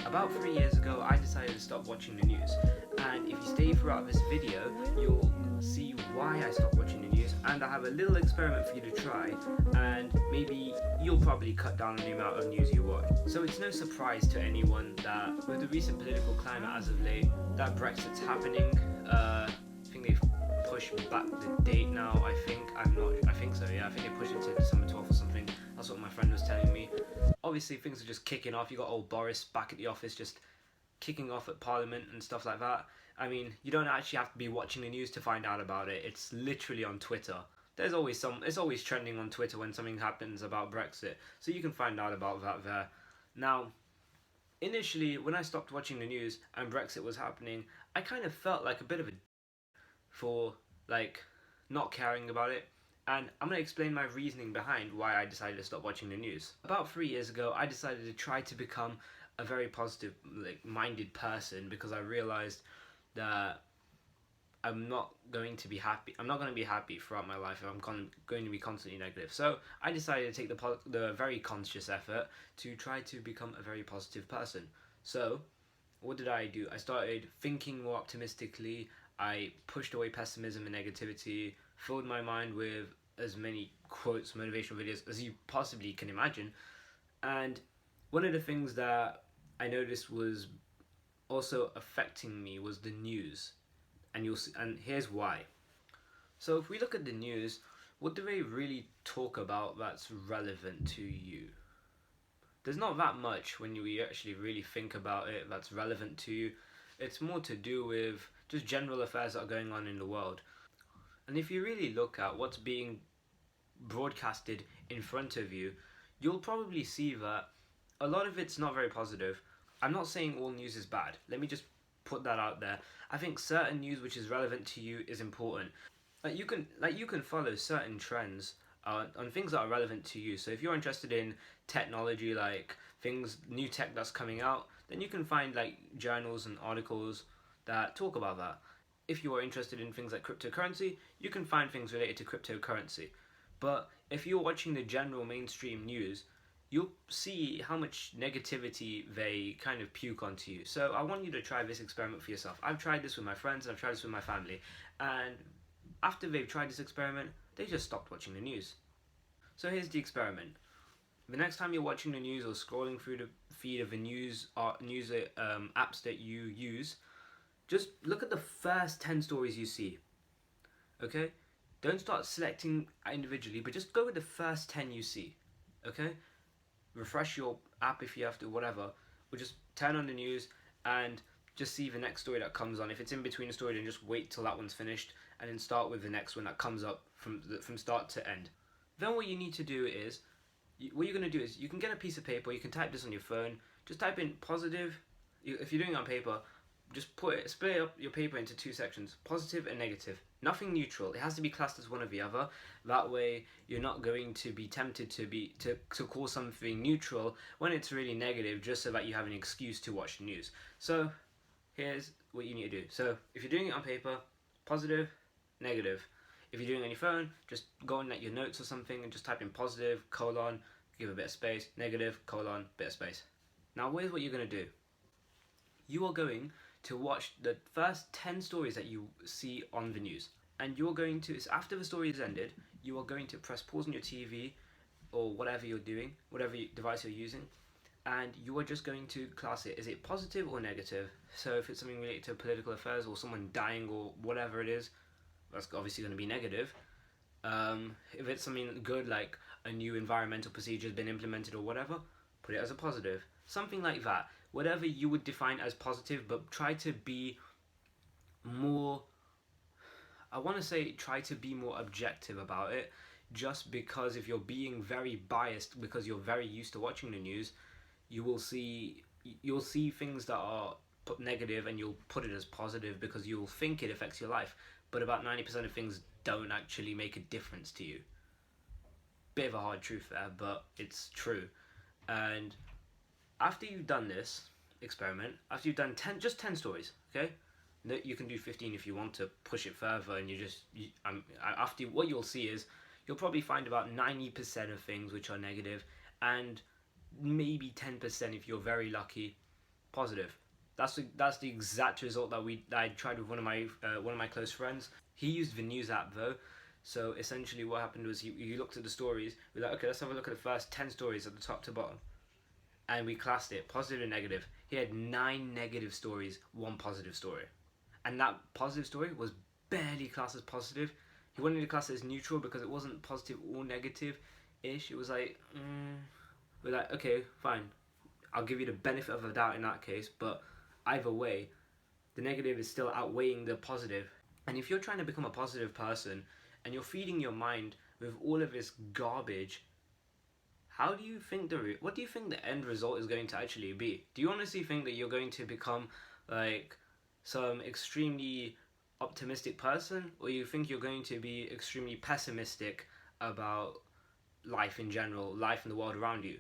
About 3 years ago, I decided to stop watching the news, and if you stay throughout this video, you'll see why I stopped watching the news, and I have a little experiment for you to try, and maybe you'll probably cut down on the amount of news you watch. So it's no surprise to anyone that with the recent political climate as of late, that Brexit's happening. I think they've pushed back the date now. I think so. Yeah, I think they pushed it to December 12th or something. That's what my friend was telling me. Obviously, things are just kicking off. You got old Boris back at the office, just kicking off at Parliament and stuff like that. I mean, you don't actually have to be watching the news to find out about it. It's literally on Twitter. It's always trending on Twitter when something happens about Brexit, so you can find out about that there. Now, initially, when I stopped watching the news and Brexit was happening, I kind of felt like a bit of a for not caring about it. And I'm going to explain my reasoning behind why I decided to stop watching the news. About 3 years ago, I decided to try to become a very positive minded person because I realized that I'm not going to be happy. I'm not going to be happy throughout my life if I'm going to be constantly negative. So I decided to take the very conscious effort to try to become a very positive person. So what did I do? I started thinking more optimistically. I pushed away pessimism and negativity, filled my mind with as many quotes, motivational videos as you possibly can imagine. And one of the things that I noticed was also affecting me was the news. And here's why. So if we look at the news, what do they really talk about that's relevant to you? There's not that much when you actually really think about it that's relevant to you. It's more to do with just general affairs that are going on in the world. And if you really look at what's being broadcasted in front of you, you'll probably see that a lot of it's not very positive. I'm not saying all news is bad. Let me just put that out there. I think certain news which is relevant to you is important. You can follow certain trends on things that are relevant to you. So if you're interested in technology, like new tech that's coming out, then you can find journals and articles that talk about that. If you are interested in things like cryptocurrency, you can find things related to cryptocurrency. But if you're watching the general mainstream news, you'll see how much negativity they kind of puke onto you. So I want you to try this experiment for yourself. I've tried this with my friends, and I've tried this with my family, and after they've tried this experiment, they just stopped watching the news. So here's the experiment. The next time you're watching the news or scrolling through the feed of the news apps that you use, just look at the first 10 stories you see. Okay? Don't start selecting individually, but just go with the first 10 you see. Okay? Refresh your app if you have to, whatever. Or just turn on the news and just see the next story that comes on. If it's in between a story, then just wait till that one's finished and then start with the next one that comes up from start to end. Then what you need to do is, what you're going to do is, you can get a piece of paper, you can type this on your phone, just type in positive. If you're doing it on paper, just split up your paper into two sections, positive and negative. Nothing neutral. It has to be classed as one or the other. That way, you're not going to be tempted to call something neutral when it's really negative, just so that you have an excuse to watch the news. So, here's what you need to do. So, if you're doing it on paper, positive, negative. If you're doing it on your phone, just go on your notes or something and just type in positive, colon, give a bit of space, negative, colon, bit of space. Now, here's what you're going to do. You are going to watch the first 10 stories that you see on the news. And you're going to, after the story is ended, you are going to press pause on your TV or whatever you're doing, whatever device you're using, and you are just going to class it. Is it positive or negative? So if it's something related to political affairs or someone dying or whatever it is, that's obviously going to be negative. If it's something good, like a new environmental procedure has been implemented or whatever, put it as a positive. Something like that. Whatever you would define as positive, but try to be more, try to be more objective about it, just because if you're being very biased because you're very used to watching the news, you'll see things that are negative and you'll put it as positive because you'll think it affects your life, but about 90% of things don't actually make a difference to you. Bit of a hard truth there, but it's true. And after you've done this experiment, after you've done 10 stories, okay? You can do 15 if you want to push it further, and after what you'll see is you'll probably find about 90% of things which are negative, and maybe 10% if you're very lucky positive. That's the exact result that I tried with one of my close friends. He used the news app though. So essentially what happened was he looked at the stories. We're like, okay, let's have a look at the first 10 stories at the top to bottom. And we classed it positive and negative. He had 9 negative stories, 1 positive story. And that positive story was barely classed as positive. He wanted to class it as neutral because it wasn't positive or negative-ish. It was like, we're like, okay, fine. I'll give you the benefit of the doubt in that case, but either way, the negative is still outweighing the positive. And if you're trying to become a positive person and you're feeding your mind with all of this garbage, what do you think the end result is going to actually be? Do you honestly think that you're going to become like some extremely optimistic person, or you think you're going to be extremely pessimistic about life in general, life in the world around you?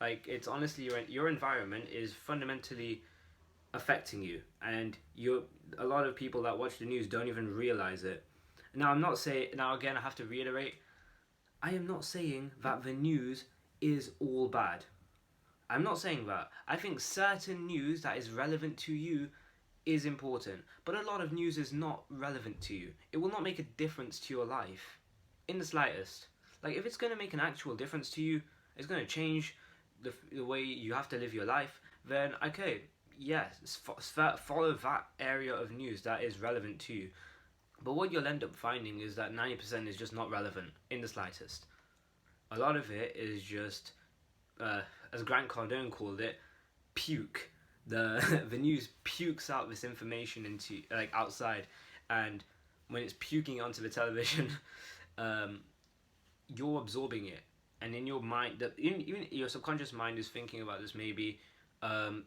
Like, it's honestly your environment is fundamentally affecting you, and a lot of people that watch the news don't even realize it. Now, again, I have to reiterate, I am not saying that the news is all bad. I'm not saying that. I think certain news that is relevant to you is important, but a lot of news is not relevant to you. It will not make a difference to your life in the slightest. Like, if it's going to make an actual difference to you, it's going to change the way you have to live your life, then okay, yes, follow that area of news that is relevant to you. But what you'll end up finding is that 90% is just not relevant in the slightest. A lot of it is just, as Grant Cardone called it, puke. The news pukes out this information into outside, and when it's puking onto the television, you're absorbing it, and in your mind, even your subconscious mind is thinking about this maybe, and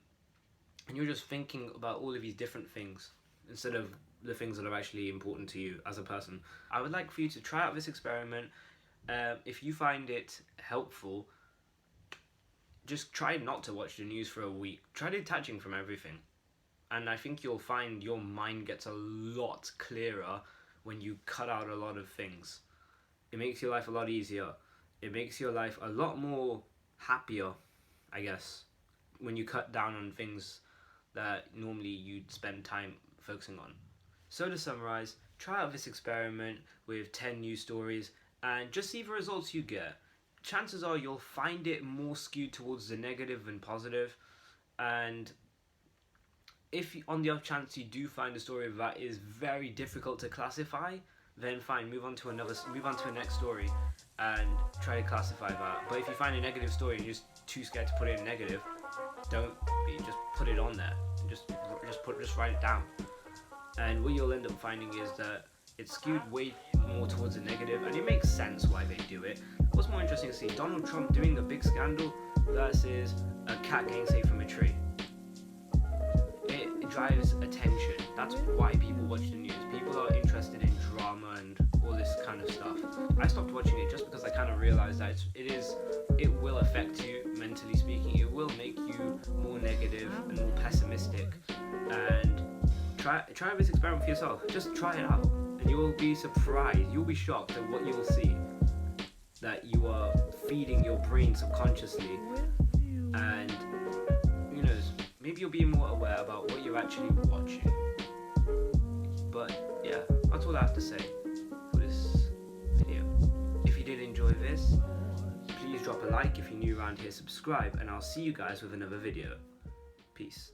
you're just thinking about all of these different things instead of the things that are actually important to you as a person. I would like for you to try out this experiment. If you find it helpful, just try not to watch the news for a week. Try detaching from everything. And I think you'll find your mind gets a lot clearer when you cut out a lot of things. It makes your life a lot easier. It makes your life a lot more happier, I guess, when you cut down on things that normally you'd spend time focusing on. So to summarize, try out this experiment with 10 news stories and just see the results you get. Chances are you'll find it more skewed towards the negative than positive, and if on the off chance you do find a story that is very difficult to classify, then fine, move on to the next story and try to classify that. But if you find a negative story and you're just too scared to put it in negative, just put it on there. Just write it down. And what you'll end up finding is that it's skewed way more towards the negative, and it makes sense why they do it. What's more interesting to see, Donald Trump doing a big scandal versus a cat getting saved from a tree. It drives attention. That's why people watch the news. People are interested in drama and all this kind of stuff. I stopped watching it just because I kind of realized that it will affect you mentally speaking. It will make you more negative and more pessimistic. And try this experiment for yourself. Just try it out, and you will be surprised. You'll be shocked at what you will see. That you are feeding your brain subconsciously, and who knows, maybe you'll be more aware about what you're actually watching. But yeah, that's all I have to say for this video. If you did enjoy this, please drop a like. If you're new around here, subscribe, and I'll see you guys with another video. Peace.